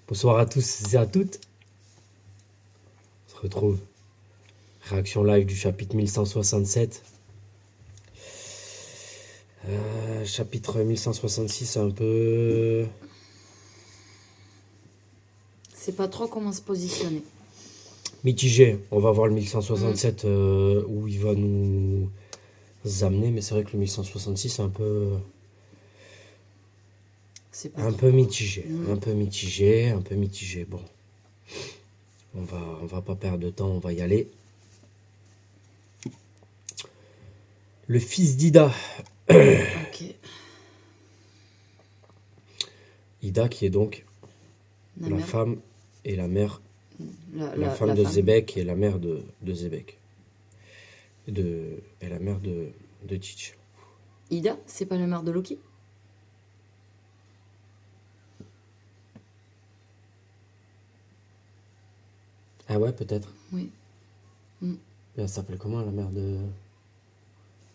Bonsoir à tous et à toutes. On se retrouve. Réaction live du chapitre 1167. Chapitre 1166, un peu C'est pas trop comment se positionner. mitigé. On va voir le 1167 où il va nous amener, mais c'est vrai que le 1166 c'est C'est pas un trop. peu mitigé. Un peu mitigé, un peu mitigé. Bon, on va pas perdre de temps, on va y aller. Le fils d'Ida. Ok. Ida qui est donc La la mère. femme et la mère, la femme la de femme. Zébek et la mère de Zébek. Et la mère de Teach. Ida, c'est pas la mère de Loki? Ah ouais, peut-être. Oui. Mais elle s'appelle comment la mère de...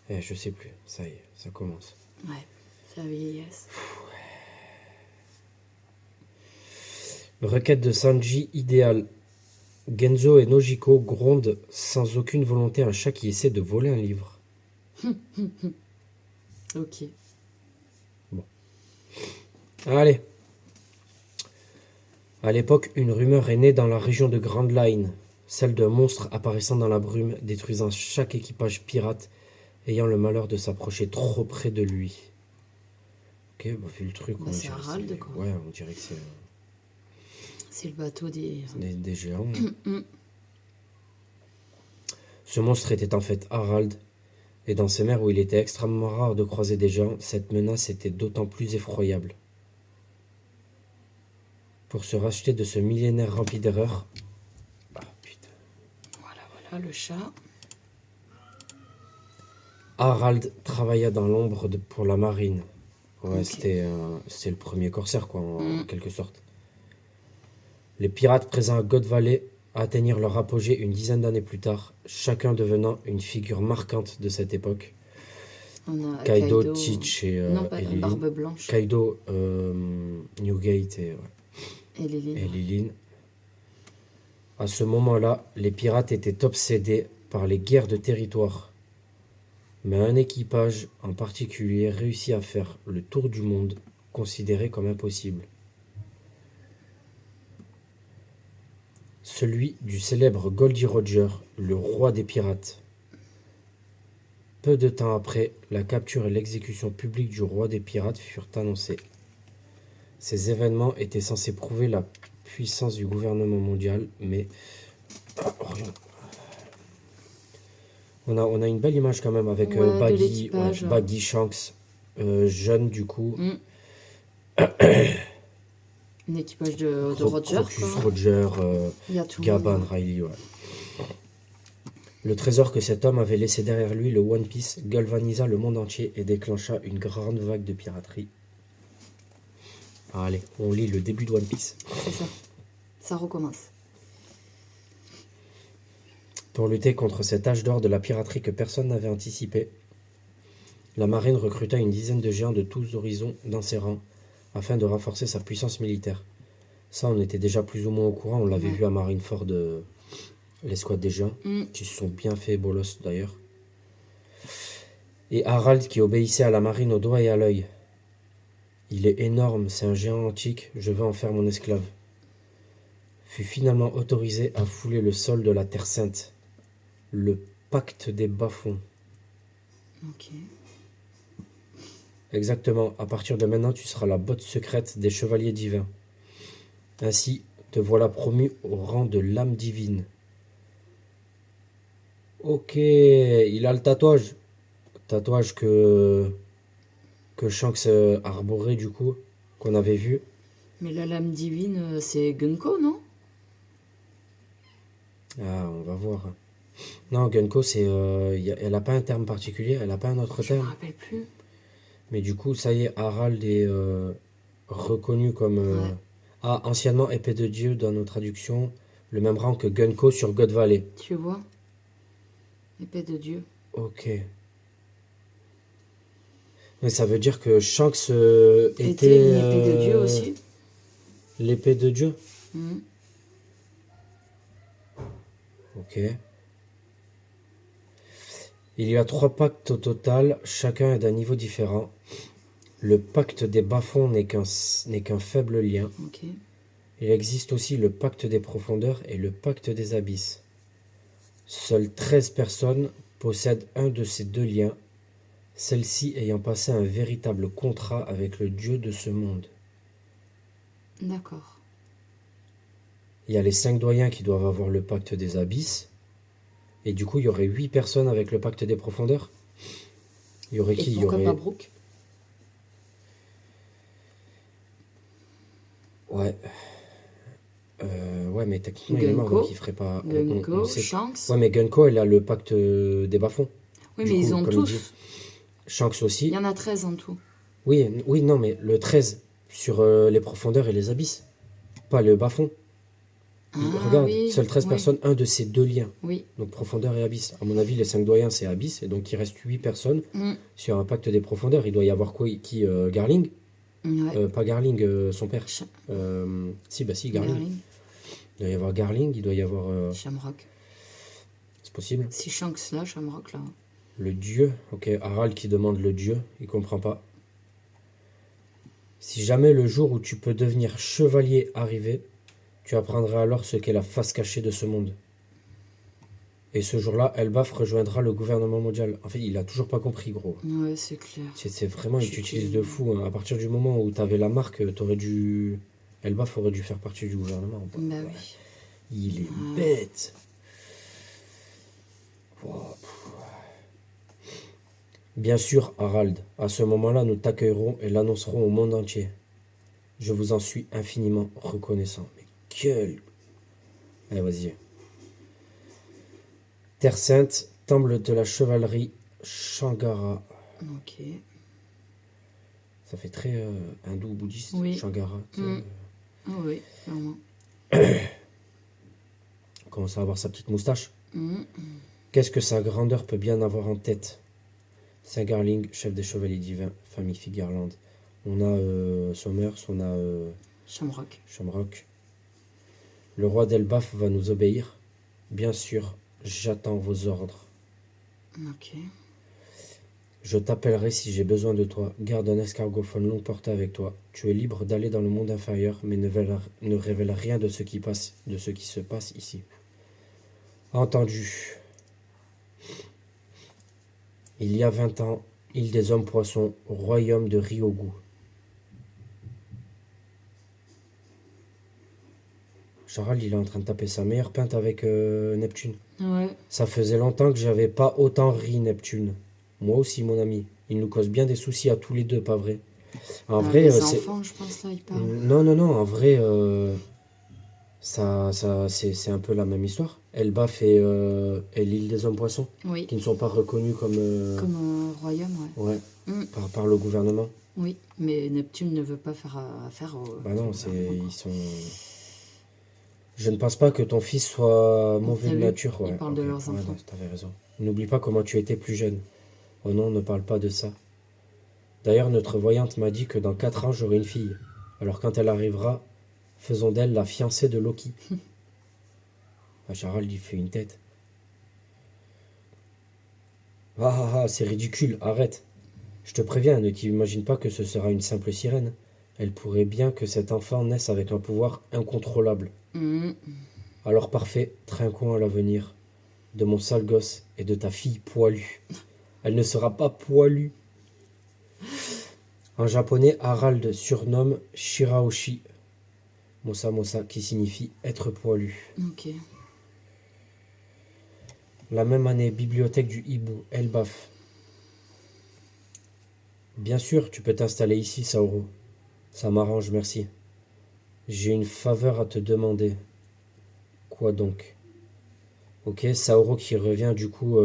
je sais plus. Ça y est, ça commence. Ouais, c'est la vieillesse. Requête de Sanji idéale. Genzo et Nojiko grondent sans aucune volonté un chat qui essaie de voler un livre. Ok. Allez. À l'époque, une rumeur est née dans la région de Grand Line, celle d'un monstre apparaissant dans la brume, détruisant chaque équipage pirate ayant le malheur de s'approcher trop près de lui. Ok, bah vu le truc, Bah, on c'est dirait Harald, c'est... quoi. Ouais, on dirait que C'est le bateau des. c'est des géants. Ce monstre était en fait Harald, et dans ces mers où il était extrêmement rare de croiser des géants, cette menace était d'autant plus effroyable. Pour se racheter de ce millénaire rempli d'erreurs... Ah putain. Voilà le chat. Harald travailla dans l'ombre pour la marine. Ouais, Ok. c'était le premier corsaire, quoi, en quelque sorte. Les pirates présents à God Valley atteignirent leur apogée une dizaine d'années plus tard, chacun devenant une figure marquante de cette époque. On a Kaido, Kaido. Teach Non, pas et Lilin. Barbe Blanche. Kaido, Newgate Et Léline. et Lilin. À ce moment-là, les pirates étaient obsédés par les guerres de territoire. Mais un équipage en particulier réussit à faire le tour du monde, considéré comme impossible. Celui du célèbre Goldie Roger, le roi des pirates. Peu de temps après, la capture et l'exécution publique du roi des pirates furent annoncées. Ces événements étaient censés prouver la puissance du gouvernement mondial, mais on a une belle image quand même avec Ouais, de Baggy, l'équipage. Baggy Shanks, jeune du coup, Un équipage de Roger, Crocus quoi. Roger, Il y a tout le Gaban monde. Riley. Ouais. Le trésor que cet homme avait laissé derrière lui, le One Piece, galvanisa le monde entier et déclencha une grande vague de piraterie. Allez, on lit le début de One Piece. C'est ça. Ça recommence. Pour lutter contre cet âge d'or de la piraterie que personne n'avait anticipé, la marine recruta une dizaine de géants de tous horizons dans ses rangs, afin de renforcer sa puissance militaire. Ça, on était déjà plus ou moins au courant, on l'avait vu à Marineford, l'escouade des géants, qui se sont bien fait bolos d'ailleurs. Et Harald qui obéissait à la marine au doigt et à l'œil. Il est énorme, c'est un géant antique, je veux en faire mon esclave. Fut finalement autorisé à fouler le sol de la Terre Sainte. Le pacte des bas-fonds. Ok. Exactement, à partir de maintenant, tu seras la botte secrète des chevaliers divins. Ainsi, te voilà promu au rang de lame divine. Ok, il a le tatouage. Tatouage que Shanks arborait du coup, qu'on avait vu. Mais la lame divine, c'est Gunko, non? Ah, on va voir. Non, Gunko, elle a pas un terme particulier, elle a pas un autre Je me terme. rappelle plus. Mais du coup, ça y est, Harald est reconnu comme... Ouais. anciennement épée de Dieu dans nos traductions, le même rang que Gunko sur God Valley. Tu vois? Épée de Dieu. Ok. Mais ça veut dire que Shanks Était était... une épée de Dieu aussi. L'épée de Dieu. Hmm. Ok. Il y a 3 pactes au total, chacun est d'un niveau différent. Le pacte des bas-fonds n'est qu'un faible lien. Ok. Il existe aussi le pacte des profondeurs et le pacte des abysses. Seules 13 personnes possèdent un de ces 2 liens, celles-ci ayant passé un véritable contrat avec le Dieu de ce monde. D'accord. Il y a les 5 doyens qui doivent avoir le pacte des abysses. Et du coup, il y aurait 8 personnes avec le pacte des profondeurs. Il y aurait Et qui? Il y pourquoi aurait... pas Brooke? Ouais. Ouais, mais techniquement, il est mort, donc Gunko, il ferait pas... on Gunko, sait... Shanks. Ouais, mais Gunko, elle a le pacte des bas-fonds. Oui, Du mais ils coup, ont comme il dit. tous. Shanks Il aussi. y en a 13 en tout. Oui, oui, non, mais le 13 sur les profondeurs et les abysses. Pas le bas-fond. Ah Regarde, oui, seules 13 oui, personnes, un de ces 2 liens. oui. Donc profondeur et abysse. À mon avis, les 5 doyens, c'est abysse. Et donc il reste 8 personnes Hmm. sur un pacte des profondeurs. Il doit y avoir quoi? Qui Garling? Ouais. Pas Garling, son père. Ch- Si, bah si, Garling. Garling, Il doit y avoir Garling, il doit y avoir... Shamrock. c'est possible. Si Shanks là, Shamrock là. Le dieu. Ok, Harald qui demande le dieu. Il comprend pas. Si jamais le jour où tu peux devenir chevalier arrivait, tu apprendras alors ce qu'est la face cachée de ce monde. Et ce jour-là, Elbaf rejoindra le gouvernement mondial. En fait, il a toujours pas compris, gros. Ouais, c'est clair. C'est vraiment, il Je t'utilise suis- de fou, hein. À partir du moment où t'avais la marque, t'aurais dû... Elbaf aurait dû faire partie du gouvernement. Bah Ouais. oui. Il est Ah. bête. Wow. Bien sûr, Harald, à ce moment-là, nous t'accueillerons et l'annoncerons au monde entier. Je vous en suis infiniment reconnaissant. Mais quel... Allez, vas-y. Terre Sainte, temple de la chevalerie, Shangara. Ok. Ça fait très hindou bouddhiste, Oui. Shangara. Tu sais, Mm. Ah oui, clairement. commence à avoir sa petite moustache. Mm. Qu'est-ce que sa grandeur peut bien avoir en tête? Saint Garling, chef des chevaliers divins, famille Figarland. On a Sommers, on a Shamrock. Shamrock. Le roi d'Elbaf va nous obéir. Bien sûr, j'attends vos ordres. Ok. Je t'appellerai si j'ai besoin de toi. Garde un escargophone longue portée avec toi. Tu es libre d'aller dans le monde inférieur, mais ne révèle rien de ce qui se passe ici. Entendu. Il y a 20 ans, île des hommes poissons, royaume de Ryogu. Charles, il est en train de taper sa meilleure peinte avec Neptune. Ouais. Ça faisait longtemps que j'avais pas autant ri, Neptune. Moi aussi, mon ami. Il nous cause bien des soucis à tous les deux, pas vrai? En vrai, Les c'est... enfants, je pense, là, ils parlent. Non, en vrai, c'est un peu la même histoire. Elbaf et l'île des hommes poissons, Oui. qui ne sont pas reconnus comme... Comme un royaume, ouais. ouais, Mm. par le gouvernement. Oui, mais Neptune ne veut pas faire affaire au... Bah non, au gouvernement, quoi. ils sont... Je ne pense pas que ton fils soit mauvais T'as de vu? nature. Ils Ouais, parlent de ok. leurs Ouais, enfants. non, t'avais raison. N'oublie pas comment tu étais plus jeune. Oh non, ne parle pas de ça. D'ailleurs, notre voyante m'a dit que dans 4 ans, j'aurai une fille. Alors quand elle arrivera, faisons d'elle la fiancée de Loki. Ah, Charles, il fait une tête. C'est ridicule, arrête. Je te préviens, ne t'imagine pas que ce sera une simple sirène. Elle pourrait bien que cet enfant naisse avec un pouvoir incontrôlable. Mm. Alors parfait, trinquons à l'avenir de mon sale gosse et de ta fille poilue. Elle ne sera pas poilue. En japonais, Harald surnomme Shiraoshi Mosa Mosa, qui signifie être poilu. Ok. La même année, bibliothèque du hibou, Elbaf. Bien sûr, tu peux t'installer ici, Saoro. Ça m'arrange, merci. J'ai une faveur à te demander. Quoi donc? Ok, Saoro qui revient du coup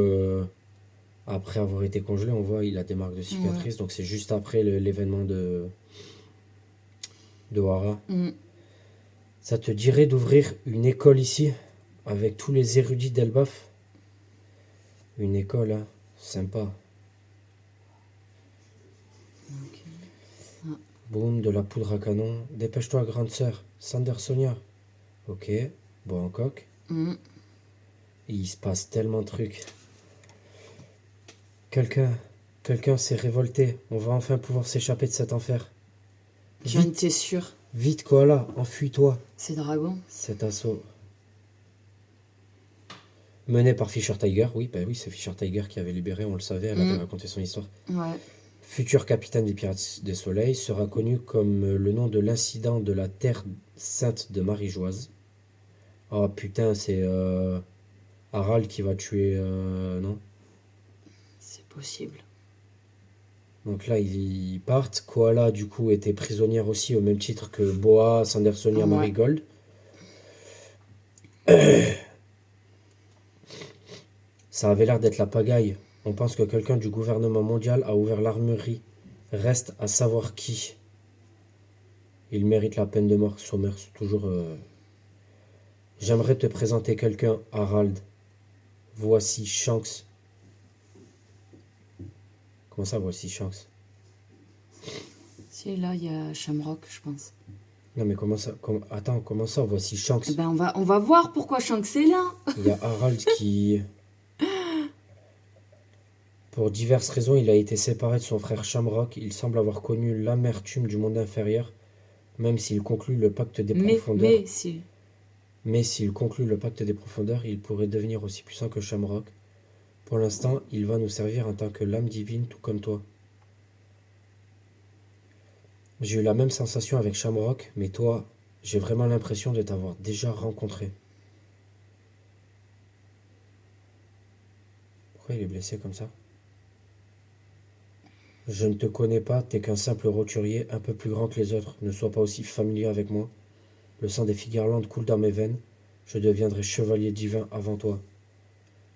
après avoir été congelé, on voit il a des marques de cicatrices, donc c'est juste après l'événement de Hara. Mm. Ça te dirait d'ouvrir une école ici, avec tous les érudits d'Elbaf? Une école, hein, sympa. Ok. Boum, de la poudre à canon. Dépêche-toi, grande sœur. Sandersonia. Ok. Bon, en coq. Mm. Il se passe tellement de trucs. Quelqu'un s'est révolté. On va enfin pouvoir s'échapper de cet enfer. J'en Vite, étais sûre. vite, Koala, enfuis-toi. C'est Dragon. Cet assaut. Mené par Fisher Tiger, oui, bah oui, c'est Fisher Tiger qui avait libéré, on le savait, elle avait raconté son histoire. Ouais. Futur capitaine des Pirates des Soleils, sera connu comme le nom de l'incident de la Terre Sainte de Marie-Joise. Oh putain, c'est Harald qui va tuer, non? C'est possible. Donc là, ils partent. Koala, du coup, était prisonnière aussi, au même titre que Boa, Sandersonia, Ouais. Marigold. Ça avait l'air d'être la pagaille. On pense que quelqu'un du gouvernement mondial a ouvert l'armurerie. Reste à savoir qui. Il mérite la peine de mort. Somers, toujours. J'aimerais te présenter quelqu'un, Harald. Voici Shanks. Comment ça, voici Shanks? Si, là, il y a Shamrock, je pense. Non, mais comment ça? Attends, comment ça, voici Shanks? Eh ben, on va voir pourquoi Shanks est là. Il y a Harald qui. Pour diverses raisons, il a été séparé de son frère Shamrock. Il semble avoir connu l'amertume du monde inférieur, même s'il conclut le pacte des profondeurs. Mais, si. Mais s'il conclut le pacte des profondeurs, il pourrait devenir aussi puissant que Shamrock. Pour l'instant, il va nous servir en tant que lame divine, tout comme toi. J'ai eu la même sensation avec Shamrock, mais toi, j'ai vraiment l'impression de t'avoir déjà rencontré. Pourquoi il est blessé comme ça? Je ne te connais pas, t'es qu'un simple roturier, un peu plus grand que les autres. Ne sois pas aussi familier avec moi. Le sang des Figarland coule dans mes veines. Je deviendrai chevalier divin avant toi.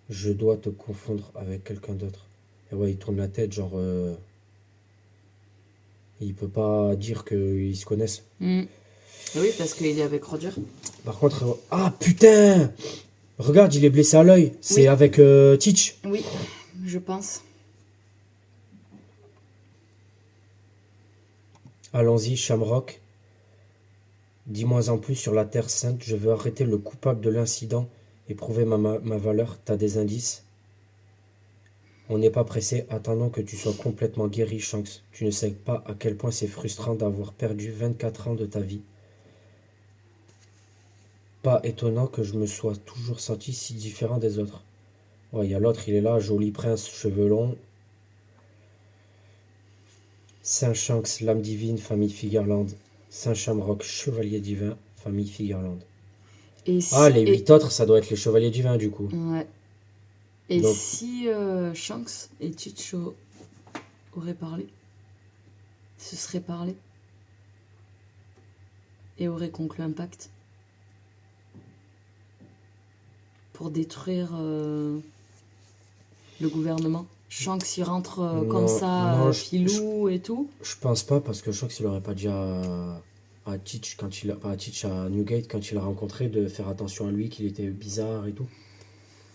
Je dois te confondre avec quelqu'un d'autre. Et ouais, il tourne la tête, genre... il peut pas dire qu'ils se connaissent. Oui, parce qu'il est avec Roger. Par contre... Ah, putain! Regarde, il est blessé à l'œil. C'est Oui. avec Teach. Oui, je pense. Allons-y, Shamrock. Dis-moi en plus sur la Terre Sainte. Je veux arrêter le coupable de l'incident et prouver ma valeur. T'as des indices? On n'est pas pressé. Attendons que tu sois complètement guéri, Shanks. Tu ne sais pas à quel point c'est frustrant d'avoir perdu 24 ans de ta vie. Pas étonnant que je me sois toujours senti si différent des autres. Ouais, il y a l'autre, il est là, joli prince, cheveux longs. Saint Shanks, lame divine, famille Figarland. Saint Shamrock, chevalier divin, famille Figarland. Et si, Ah, les 8 autres, ça doit être les chevaliers divins, du coup. Ouais. Et Donc- si Shanks et Teach auraient parlé, se seraient parlé et auraient conclu un pacte pour détruire le gouvernement. Shanks y rentre comme Non, ça, non, filou et tout. Je pense pas, parce que Shanks, il aurait pas dit à Teach, pas à Teach, à Newgate, quand il l'a rencontré, de faire attention à lui, qu'il était bizarre et tout.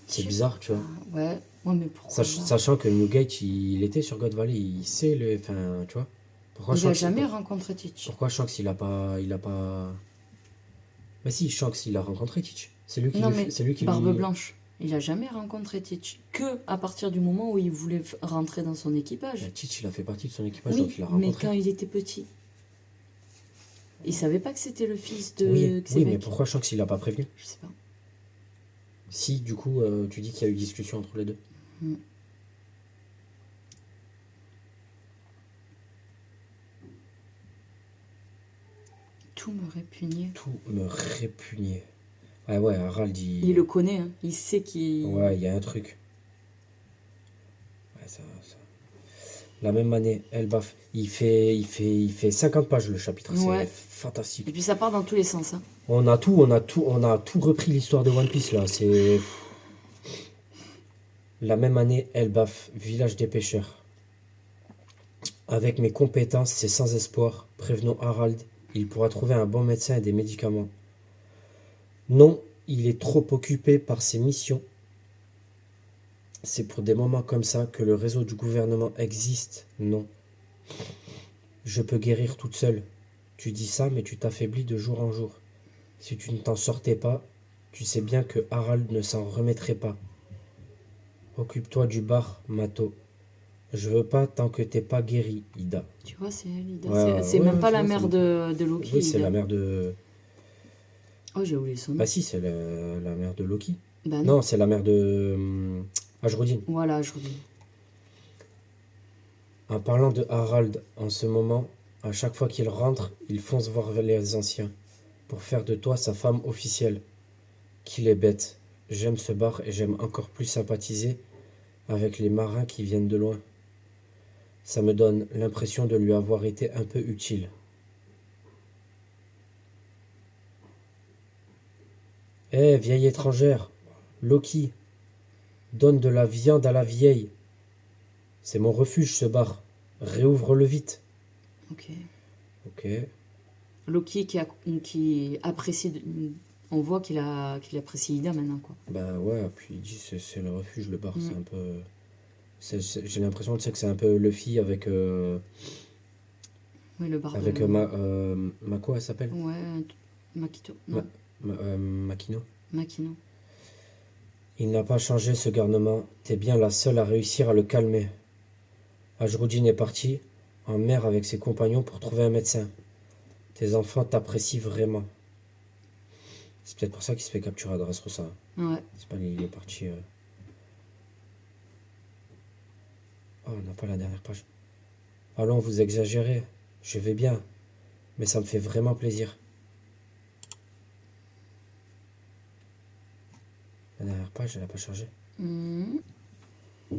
C'est bizarre, tu vois. Ouais, mais pourquoi pas Sachant que Newgate, il était sur God Valley, il sait le... Enfin, tu vois. Pourquoi Il a Shanks, jamais rencontré Teach. pourquoi Shanks, il a pas... Mais si, Shanks, il a rencontré Teach. C'est lui qui Non, lui mais fait- c'est lui qui Barbe lui- Blanche, il a jamais rencontré Teach. Que à partir du moment où il voulait rentrer dans son équipage. Teach, il a fait partie de son équipage, Oui, donc il l'a mais rencontré. quand il était petit. Il savait pas que c'était le fils de Oui, Xebec. mais pourquoi Shanks, il l'a pas prévenu? Je sais pas. Si, du coup, tu dis qu'il y a eu discussion entre les deux. Mm. Tout me répugnait. Tout me répugnait. Ah ouais, Harald, Il le connaît, hein. Il sait qu'il... Ouais, il y a un truc. Ouais, ça. La même année, Elbaf, il fait 50 pages le chapitre, Ouais. c'est fantastique. Et puis ça part dans tous les sens, hein. On a tout repris l'histoire de One Piece là, c'est... La même année, Elbaf, village des pêcheurs. Avec mes compétences, c'est sans espoir. Prévenons Harald, il pourra trouver un bon médecin et des médicaments. Non, il est trop occupé par ses missions. C'est pour des moments comme ça que le réseau du gouvernement existe. Non. Je peux guérir toute seule. Tu dis ça, mais tu t'affaiblis de jour en jour. Si tu ne t'en sortais pas, tu sais bien que Harald ne s'en remettrait pas. Occupe-toi du bar, Mato. Je veux pas tant que t'es pas guéri, Ida. Tu vois, c'est elle, Ida. Ouais, C'est ouais, même ouais, pas je la vois, mère de Loki, Oui, c'est Ida. la mère de... Oh, j'ai oublié son nom. Bah si, c'est la mère de Loki. Bah non. Non, c'est la mère de... Ashrodin. Voilà, je reviens. En parlant de Harald, en ce moment, à chaque fois qu'il rentre, il fonce voir les anciens, pour faire de toi sa femme officielle. Qu'il est bête. J'aime ce bar et j'aime encore plus sympathiser avec les marins qui viennent de loin. Ça me donne l'impression de lui avoir été un peu utile. Hé, vieille étrangère, Loki, donne de la viande à la vieille. C'est mon refuge, ce bar. Réouvre-le vite. Ok. Ok. Loki qui apprécie. On voit qu'il apprécie Ida maintenant, quoi. Bah ouais, puis il dit c'est le refuge, le bar, Mm. c'est un peu... j'ai l'impression que c'est un peu Luffy avec... Oui, le bar avec de. Mako, elle s'appelle Ouais, Makito. Ma- Non, Makino. Makino. Il n'a pas changé ce garnement. T'es bien la seule à réussir à le calmer. Ajroudine est parti en mer avec ses compagnons pour trouver un médecin. Tes enfants t'apprécient vraiment. C'est peut-être pour ça qu'il se fait capturer à Dressrosa. Ouais. C'est pas il est parti. Oh, on n'a pas la dernière page. Allons, vous exagérez. Je vais bien. Mais ça me fait vraiment plaisir. La dernière page, elle n'a pas changé. Mm.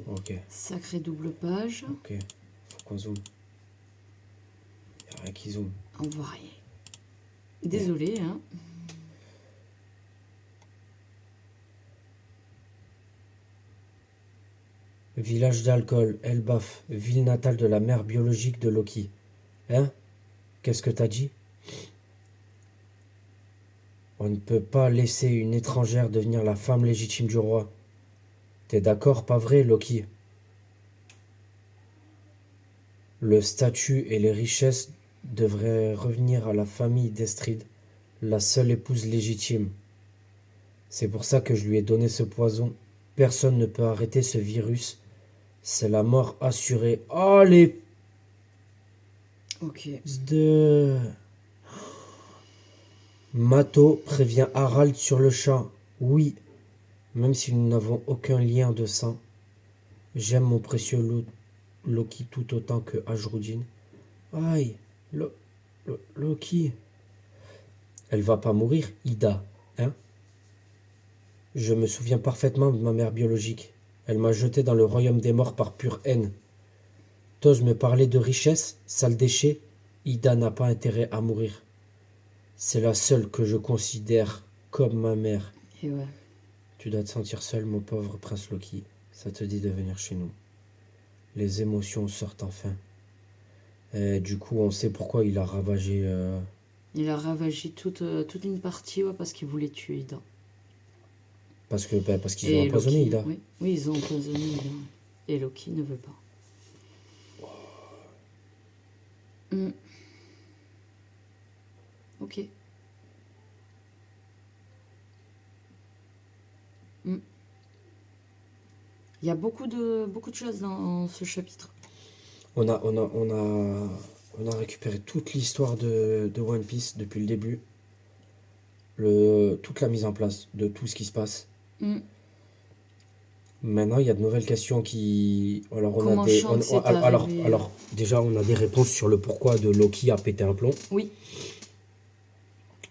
Ok, Sacrée double page. ok. Faut qu'on zoome. Il n'y a rien qui zoome. On voit rien. Désolé, hein. Village d'Alcol, Elbaf, ville natale de la mère biologique de Loki. Hein? Qu'est-ce que t'as dit? On ne peut pas laisser une étrangère devenir la femme légitime du roi. T'es d'accord, pas vrai, Loki? Le statut et les richesses devraient revenir à la famille d'Estrid, la seule épouse légitime. C'est pour ça que je lui ai donné ce poison. Personne ne peut arrêter ce virus. C'est la mort assurée. Oh, les Ok. de... Mato prévient Harald sur le champ. Oui, même si nous n'avons aucun lien de sang. J'aime mon précieux Loki tout autant que Ajrudin. Aïe, Loki. Elle va pas mourir, Ida, hein? Je me souviens parfaitement de ma mère biologique. Elle m'a jeté dans le royaume des morts par pure haine. T'oses me parler de richesse, sale déchet? Ida n'a pas intérêt à mourir. C'est la seule que je considère comme ma mère. Et ouais. Tu dois te sentir seul, mon pauvre prince Loki. Ça te dit de venir chez nous. Les émotions sortent enfin. Et du coup, on sait pourquoi il a ravagé... Il a ravagé toute une partie, ouais, parce qu'il voulait tuer Ida. parce qu'ils ont Et empoisonné Loki, Ida. oui, oui, ils ont empoisonné Ida. Et Loki ne veut pas. Mm. Ok. Mm. Il y a beaucoup de choses dans ce chapitre. On a récupéré toute l'histoire de One Piece depuis le début. Toute la mise en place de tout ce qui se passe. Mm. Maintenant, il y a de nouvelles questions qui... Alors, on Comment a des... Shanks est alors, arrivé alors, déjà, on a des réponses sur le pourquoi de Loki a pété un plomb. Oui,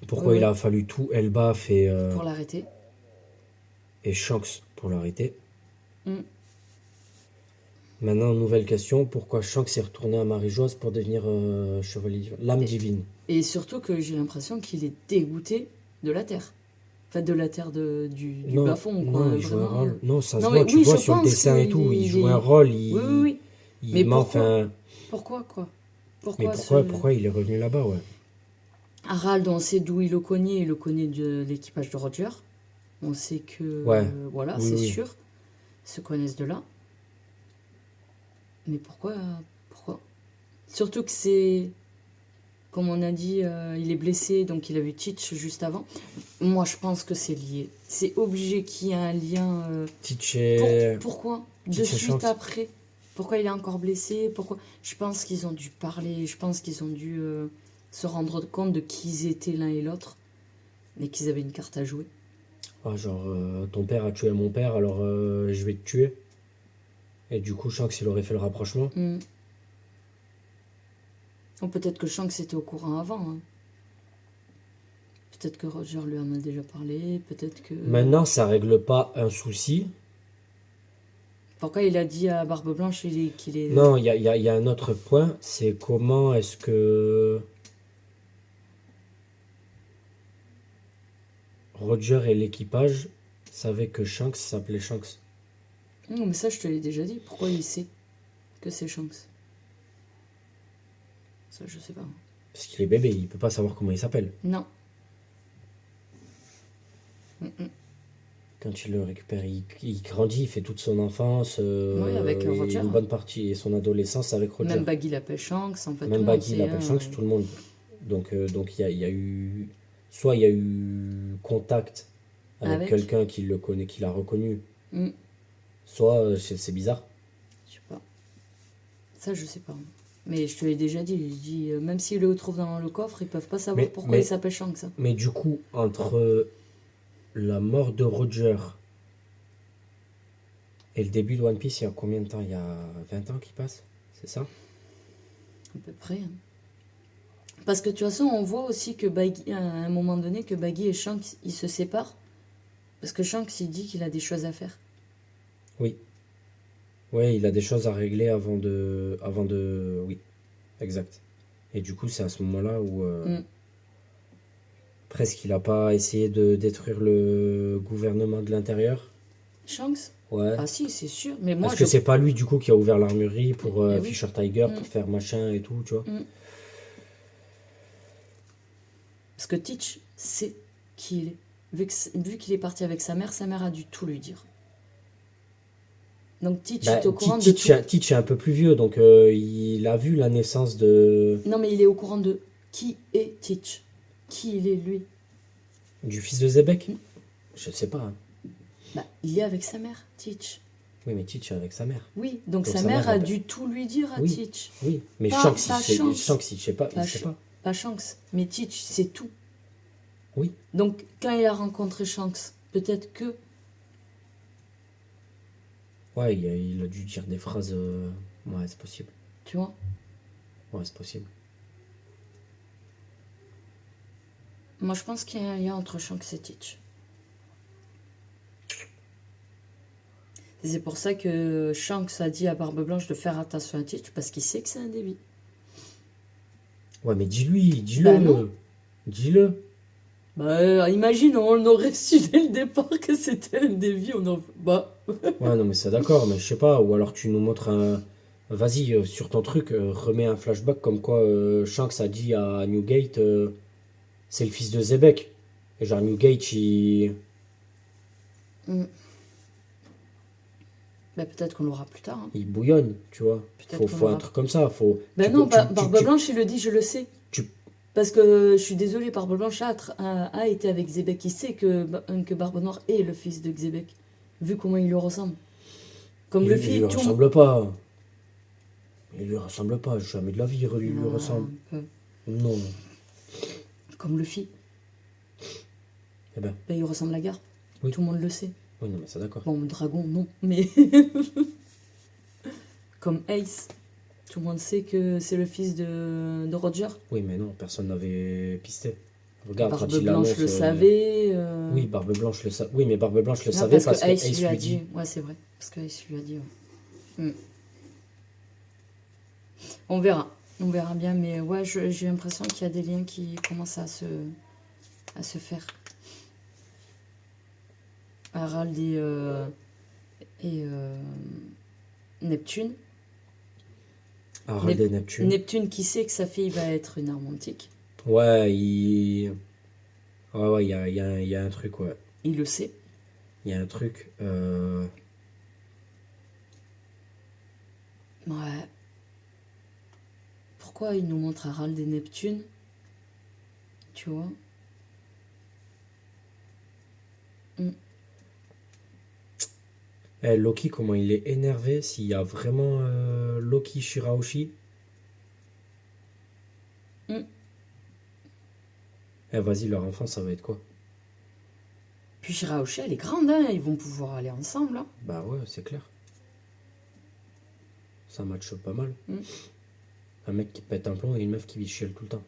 Pourquoi Ouais, il ouais. a fallu tout Elbaf pour l'arrêter. et Shanks pour l'arrêter. Mm. Maintenant, nouvelle question. Pourquoi Shanks est retourné à Marie-Joise pour devenir chevalier divin? L'âme divine. Et surtout que j'ai l'impression qu'il est dégoûté de la Terre. Enfin, de la Terre du Non, bas-fond, quoi. non, il joue un vraiment. rôle. Non, ça se Non, voit, mais tu oui, vois je sur le pense dessin et qu'il tout. est- Il il joue est- un rôle, Oui, oui, oui. il Mais ment, pourquoi enfin... Pourquoi, quoi? Mais pourquoi il est revenu là-bas, ouais. Harald, on sait d'où il le connaît de l'équipage de Roger. On sait que, Ouais. voilà, Oui, c'est oui. sûr, ils se connaissent de là. Mais pourquoi Surtout que c'est, comme on a dit, il est blessé, donc il a vu Teach juste avant. Moi, je pense que c'est lié. C'est obligé qu'il y ait un lien. Teach et... Pourquoi de Teach et suite Shanks. après? Pourquoi il est encore blessé? Pourquoi? Je pense qu'ils ont dû parler. Je pense qu'ils ont dû se rendre compte de qui ils étaient l'un et l'autre, et qu'ils avaient une carte à jouer. Ah, genre, ton père a tué mon père, alors je vais te tuer. Et du coup, Shanks, il aurait fait le rapprochement. Hmm. Ou peut-être que Shanks était au courant avant. Hein. Peut-être que Roger lui en a déjà parlé. Peut-être que. Maintenant, ça règle pas un souci. Pourquoi il a dit à Barbe Blanche qu'il est. Non, il y a un autre point, c'est comment est-ce que Roger et l'équipage savaient que Shanks s'appelait Shanks. Non, mais ça, je te l'ai déjà dit. Pourquoi il sait que c'est Shanks? Ça, je sais pas. Parce qu'il est bébé, il peut pas savoir comment il s'appelle. Non. Quand il le récupère, il grandit, il fait toute son enfance, Oui, avec et Roger. une bonne partie et son adolescence avec Roger. Même Baggy l'appelle Shanks. En fait, tout Même le monde Baggy sait, l'appelle hein. Shanks, tout le monde. Donc il y a eu... Soit il y a eu contact avec Avec. quelqu'un qui le connaît, qui l'a reconnu. Hmm. Soit c'est bizarre. Je sais pas. Ça, je sais pas. Mais je te l'ai déjà dit. J'ai dit, même s'ils le trouvent dans le coffre, ils peuvent pas savoir pourquoi il s'appelle Shanks. Hein. Mais du coup, entre la mort de Roger et le début de One Piece, il y a combien de temps? Il y a 20 ans qui passent? C'est ça? À peu près. Hein. Parce que de toute façon, on voit aussi que Baggy, à un moment donné, que Baggy et Shanks, ils se séparent. Parce que Shanks, il dit qu'il a des choses à faire. Oui. Ouais, il a des choses à régler avant de... Oui, exact. Et du coup, c'est à ce moment-là où... Presque il a pas essayé de détruire le gouvernement de l'intérieur. Shanks? Ouais. Ah si, c'est sûr. Mais moi, Parce que c'est pas lui du coup qui a ouvert l'armurerie pour Eh oui. Fisher Tiger, pour faire machin et tout, tu vois. Parce que Teach sait qui il est. Vu qu'il est parti avec sa mère a dû tout lui dire. Donc Teach Bah, est au courant de tout. Teach est un peu plus vieux, donc il a vu la naissance de... Non, mais il est au courant de qui est Teach. Qui il est, lui. Du fils de Zebek. Je sais pas. Hein. Bah, il est avec sa mère, Teach. Oui, mais Teach est avec sa mère. Oui, donc sa mère a dû tout lui dire à Oui. Teach. Oui, mais Pas- Shanks, pas il Shanks. Shanks, il sait pas. Il sait pas. Pas Shanks, mais Teach, c'est tout. Oui. Donc, quand il a rencontré Shanks, peut-être que... Ouais, il a dû dire des phrases... Ouais, c'est possible. Tu vois? Ouais, c'est possible. Moi, je pense qu'il y a un lien entre Shanks et Teach. Et c'est pour ça que Shanks a dit à Barbe Blanche de faire attention à Teach, parce qu'il sait que c'est un débile. Ouais, mais dis-le. Bah non. Dis-le. Bah, imagine, on aurait su dès le départ que c'était un débile. Bah... Ouais, non, mais c'est d'accord, mais je sais pas. Ou alors tu nous montres un... Vas-y, sur ton truc, remets un flashback comme quoi Shanks a dit à Newgate, c'est le fils de Zebek. Et genre Newgate, Bah, peut-être qu'on l'aura plus tard. Hein. il bouillonne, tu vois. Faut un truc comme ça. Ben non, Barbe Blanche, il le dit, je le sais. Parce que je suis désolée, Barbe Blanche a été avec Zebek. Il sait que Barbe Noire est le fils de Zebek. Vu comment il lui ressemble. Comme Luffy. Il lui ressemble pas. Il lui ressemble pas. Jamais de la vie, il lui ressemble. Non. Comme Luffy. Eh ben. Ben, il ressemble à Garp. Oui. Tout le monde le sait. Oui, non, mais c'est d'accord. Bon, Dragon, non. Mais. Comme Ace. Tout le monde sait que c'est le fils de Roger. Oui, mais non, personne n'avait pisté. Regarde, Barbe quand il Blanche annonce, le savait. Oui, Barbe Blanche le savait. Oui, mais Barbe Blanche le savait parce que Ace lui a dit. Ouais, c'est vrai. Parce que Ace lui a dit. Ouais. On verra. On verra bien. Mais ouais, j'ai l'impression qu'il y a des liens qui commencent à se faire. Harald et Neptune. Harald et Neptune. Neptune qui sait que sa fille va être une arme antique. Ouais, il y a un truc, ouais. Il le sait. Il y a un truc. Ouais. pourquoi il nous montre Harald et Neptune. Tu vois. Loki, comment il est énervé s'il y a vraiment Loki Shirahoshi. Mm. Vas-y, leur enfant, ça va être quoi? Puis Shirahoshi, elle est grande, hein, ils vont pouvoir aller ensemble. Hein. Bah ouais, c'est clair. Ça matche pas mal. Un mec qui pète un plomb et une meuf qui chiale tout le temps.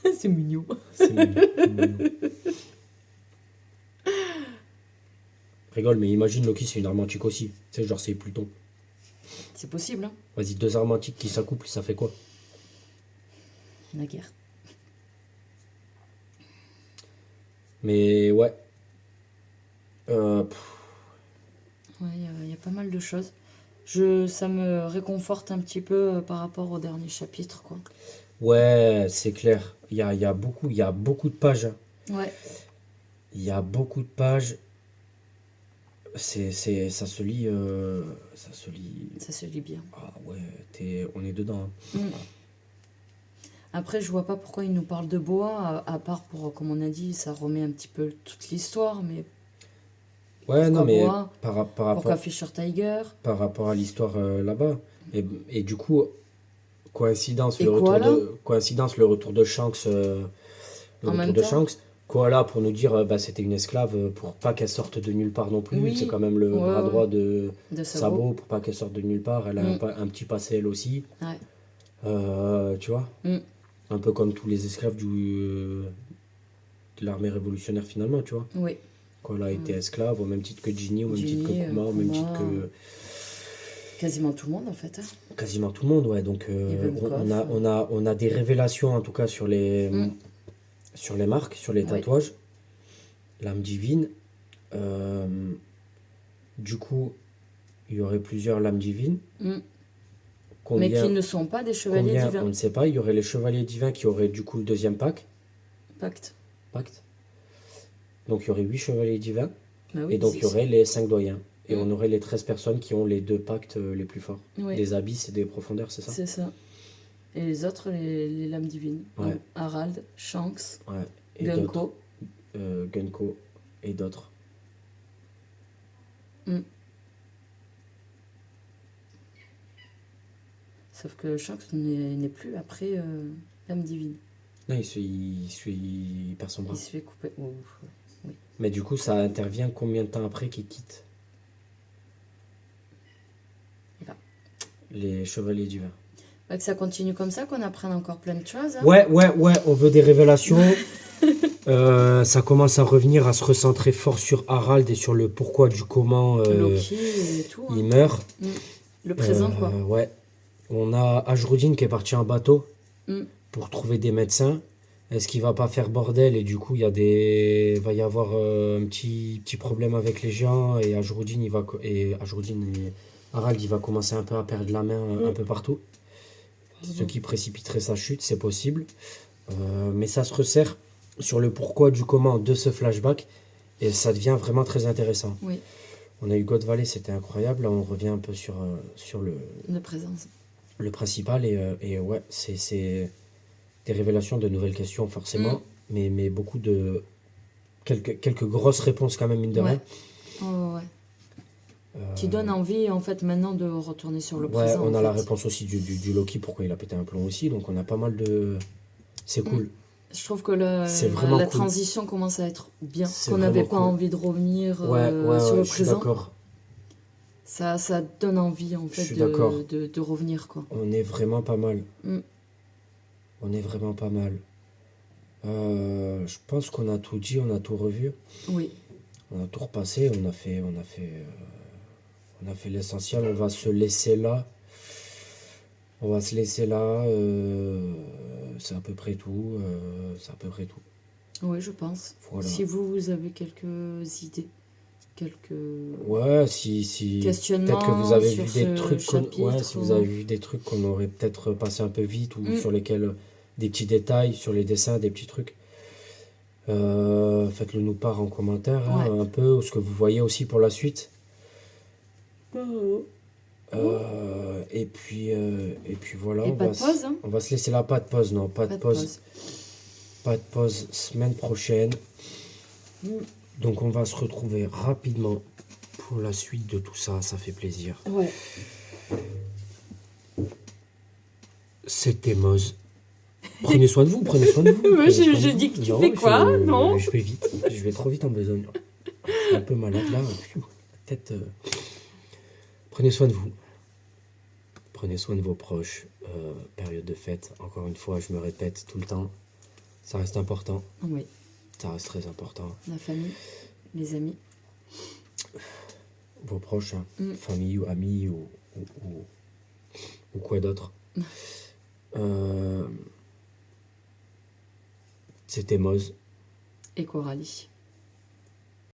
C'est mignon. C'est mignon. Rigole, mais imagine Loki, c'est une arme antique aussi. Tu sais, genre c'est Pluton. C'est possible, hein. Vas-y, deux armes antiques qui s'accouplent, ça fait quoi? La guerre. Mais ouais. Ouais, il y a pas mal de choses. Ça me réconforte un petit peu par rapport au dernier chapitre, quoi. Ouais, c'est clair. Il y a beaucoup de pages. Hein. Ouais. Il y a beaucoup de pages. Ça se lit. Ça se lit. Ça se lit bien. Ah ouais, on est dedans. Hein. Après, je vois pas pourquoi il nous parle de bois, à part pour, comme on a dit, ça remet un petit peu toute l'histoire, mais Ouais, non, mais bois, par pourquoi rapport, Fisher Tiger, par rapport à l'histoire là-bas. Et du coup, coïncidence, et le retour Koala coïncidence, le retour de Shanks. Le en retour même de temps. Shanks. Koala pour nous dire bah, c'était une esclave pour pas qu'elle sorte de nulle part non plus. Oui, C'est quand même le ouais, bras ouais. droit de De Sabo Sabo. pour pas qu'elle sorte de nulle part. Elle a un petit passé elle aussi. Ouais. Tu vois? Un peu comme tous les esclaves de l'armée révolutionnaire finalement, tu vois? Oui. Koala a été esclave au même titre que Ginny, au même titre que Kuma, au même titre que quasiment tout le monde en fait. Hein. quasiment tout le monde, ouais. Donc on a des révélations en tout cas sur les marques, sur les tatouages. L'âme divine. Du coup, il y aurait plusieurs lames divines. Mais qui ne sont pas des chevaliers divins. On ne sait pas. Il y aurait les chevaliers divins qui auraient du coup le deuxième pacte. Donc il y aurait 8 chevaliers divins. Bah oui, et donc il y aurait les 5 doyens. Et on aurait les 13 personnes qui ont les 2 pactes les plus forts. Oui. Des abysses et des profondeurs, c'est ça? C'est ça. Et les autres, les lames divines. Ouais. Donc, Harald, Shanks, et Gunko. Gunko et d'autres. Sauf que Shanks n'est plus après l'âme divine. Non, il perd son bras. Il se fait couper. Oh, oui. Mais du coup, ça intervient combien de temps après qu'il quitte les chevaliers divins? Bah, que ça continue comme ça, qu'on apprenne encore plein de choses. Hein. Ouais, on veut des révélations. Ça commence à revenir, à se recentrer fort sur Harald et sur le pourquoi du comment Loki et tout, il meurt. Le présent, quoi. Ouais. On a Ajrudin qui est parti en bateau pour trouver des médecins. Est-ce qu'il va pas faire bordel et du coup va y avoir un petit problème avec les gens et Ajrudin et Harald il va commencer un peu à perdre la main un peu partout. Ce qui précipiterait sa chute, c'est possible. Mais ça se resserre sur le pourquoi du comment de ce flashback et ça devient vraiment très intéressant. Oui. On a eu God Valley, c'était incroyable. Là, on revient un peu sur le principal et ouais, c'est des révélations de nouvelles questions forcément, mais beaucoup de quelques grosses réponses quand même mine de rien. Ouais. Qui donne envie en fait maintenant de retourner sur le présent. On a la réponse aussi du Loki, pourquoi il a pété un plomb aussi, donc on a pas mal de... C'est cool. Je trouve que la cool. transition commence à être bien, c'est qu'on n'avait pas envie de revenir sur le présent. Je suis d'accord. Ça donne envie en fait de revenir quoi. On est vraiment pas mal. On est vraiment pas mal. Je pense qu'on a tout dit, on a tout revu. Oui. On a tout repassé, on a fait l'essentiel, on va se laisser là. C'est à peu près tout. Oui, je pense. Voilà. Si vous avez quelques idées, si questionnements peut-être que vous avez sur vu des trucs si vous avez vu des trucs qu'on aurait peut-être passé un peu vite ou sur lesquels des petits détails sur les dessins, des petits trucs. Faites-le nous part en commentaire un peu ce que vous voyez aussi pour la suite. Et puis voilà. Et pas de pause, hein? On va se laisser là. Pas de pause, non. Pas de pause. Pas de pause semaine prochaine. Donc on va se retrouver rapidement pour la suite de tout ça. Ça fait plaisir. Ouais. C'était Moz. Prenez soin de vous, prenez soin de vous. Je dis que tu fais quoi, non? Je vais vite, je vais trop vite en besogne. Je suis un peu malade là. Peut-être. Prenez soin de vous. Prenez soin de vos proches. Période de fête, encore une fois, je me répète tout le temps. Ça reste important. Oui. Ça reste très important. La famille, les amis. Vos proches, hein. Famille ou amis ou quoi d'autre. C'était Moz. Et Coralie.